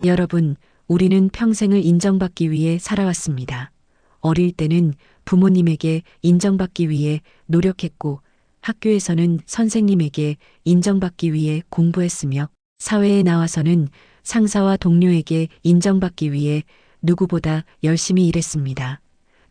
여러분, 우리는 평생을 인정받기 위해 살아왔습니다. 어릴 때는 부모님에게 인정받기 위해 노력했고, 학교에서는 선생님에게 인정받기 위해 공부했으며, 사회에 나와서는 상사와 동료에게 인정받기 위해 누구보다 열심히 일했습니다.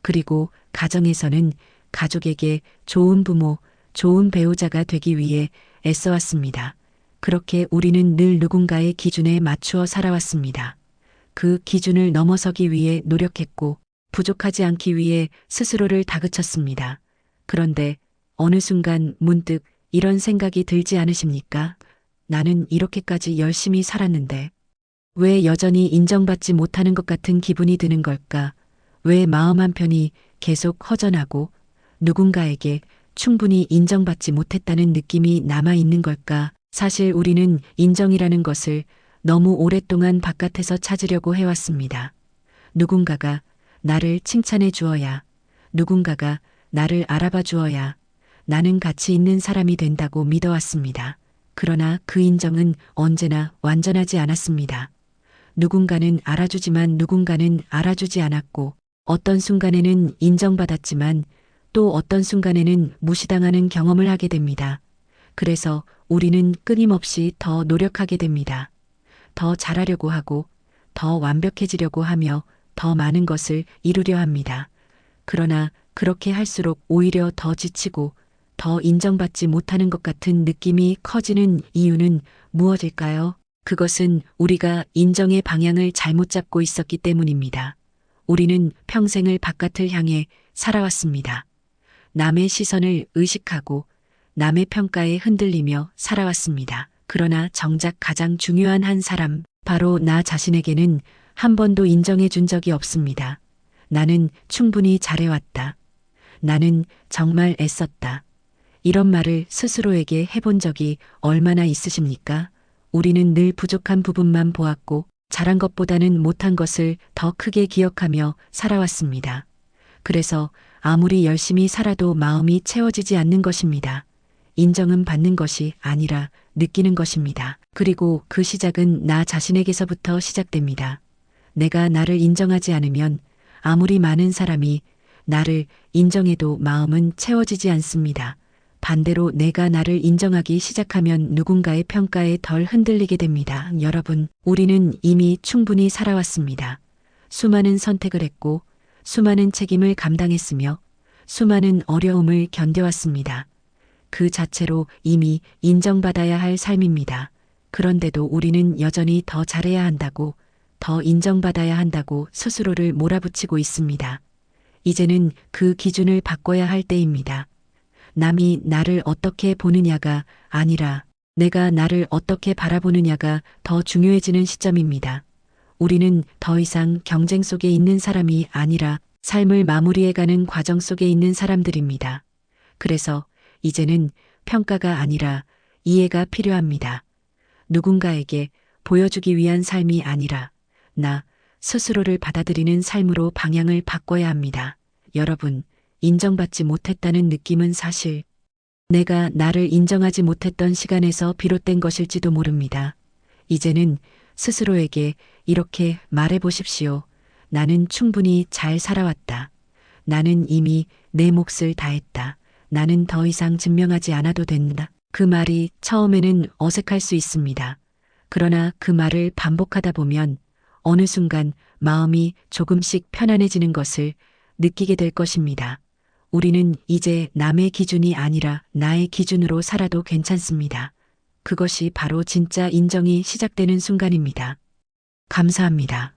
그리고 가정에서는 가족에게 좋은 부모, 좋은 배우자가 되기 위해 애써왔습니다. 그렇게 우리는 늘 누군가의 기준에 맞추어 살아왔습니다. 그 기준을 넘어서기 위해 노력했고, 부족하지 않기 위해 스스로를 다그쳤습니다. 그런데 어느 순간 문득 이런 생각이 들지 않으십니까? 나는 이렇게까지 열심히 살았는데 왜 여전히 인정받지 못하는 것 같은 기분이 드는 걸까? 왜 마음 한편이 계속 허전하고 누군가에게 충분히 인정받지 못했다는 느낌이 남아있는 걸까? 사실 우리는 인정이라는 것을 너무 오랫동안 바깥에서 찾으려고 해왔습니다. 누군가가 나를 칭찬해 주어야, 누군가가 나를 알아봐 주어야 나는 가치 있는 사람이 된다고 믿어왔습니다. 그러나 그 인정은 언제나 완전하지 않았습니다. 누군가는 알아주지만 누군가는 알아주지 않았고, 어떤 순간에는 인정받았지만 또 어떤 순간에는 무시당하는 경험을 하게 됩니다. 그래서 우리는 끊임없이 더 노력하게 됩니다. 더 잘하려고 하고, 더 완벽해지려고 하며 더 많은 것을 이루려 합니다. 그러나 그렇게 할수록 오히려 더 지치고 더 인정받지 못하는 것 같은 느낌이 커지는 이유는 무엇일까요? 그것은 우리가 인정의 방향을 잘못 잡고 있었기 때문입니다. 우리는 평생을 바깥을 향해 살아왔습니다. 남의 시선을 의식하고 남의 평가에 흔들리며 살아왔습니다. 그러나 정작 가장 중요한 한 사람, 바로 나 자신에게는 한 번도 인정해 준 적이 없습니다. 나는 충분히 잘해왔다. 나는 정말 애썼다. 이런 말을 스스로에게 해본 적이 얼마나 있으십니까? 우리는 늘 부족한 부분만 보았고 잘한 것보다는 못한 것을 더 크게 기억하며 살아왔습니다. 그래서 아무리 열심히 살아도 마음이 채워지지 않는 것입니다. 인정은 받는 것이 아니라 느끼는 것입니다. 그리고 그 시작은 나 자신에게서부터 시작됩니다. 내가 나를 인정하지 않으면 아무리 많은 사람이 나를 인정해도 마음은 채워지지 않습니다. 반대로 내가 나를 인정하기 시작하면 누군가의 평가에 덜 흔들리게 됩니다. 여러분, 우리는 이미 충분히 살아왔습니다. 수많은 선택을 했고, 수많은 책임을 감당했으며, 수많은 어려움을 견뎌왔습니다. 그 자체로 이미 인정받아야 할 삶입니다. 그런데도 우리는 여전히 더 잘해야 한다고, 더 인정받아야 한다고 스스로를 몰아붙이고 있습니다. 이제는 그 기준을 바꿔야 할 때입니다. 남이 나를 어떻게 보느냐가 아니라 내가 나를 어떻게 바라보느냐가 더 중요해지는 시점입니다. 우리는 더 이상 경쟁 속에 있는 사람이 아니라 삶을 마무리해가는 과정 속에 있는 사람들입니다. 그래서 이제는 평가가 아니라 이해가 필요합니다. 누군가에게 보여주기 위한 삶이 아니라 나 스스로를 받아들이는 삶으로 방향을 바꿔야 합니다. 여러분, 인정받지 못했다는 느낌은 사실 내가 나를 인정하지 못했던 시간에서 비롯된 것일지도 모릅니다. 이제는 스스로에게 이렇게 말해 보십시오. 나는 충분히 잘 살아왔다. 나는 이미 내 몫을 다했다. 나는 더 이상 증명하지 않아도 된다. 그 말이 처음에는 어색할 수 있습니다. 그러나 그 말을 반복하다 보면 어느 순간 마음이 조금씩 편안해지는 것을 느끼게 될 것입니다. 우리는 이제 남의 기준이 아니라 나의 기준으로 살아도 괜찮습니다. 그것이 바로 진짜 인정이 시작되는 순간입니다. 감사합니다.